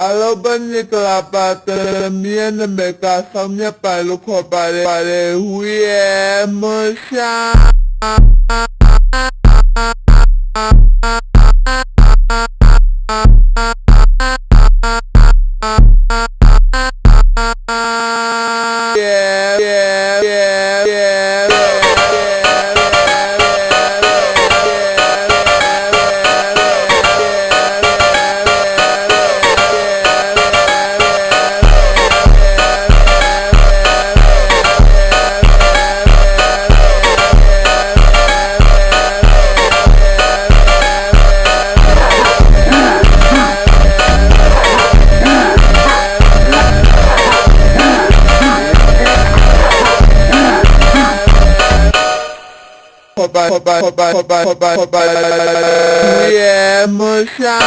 Alobani kalapata miana meka samnya palu kopare huye musha Hoba, yeah, musha.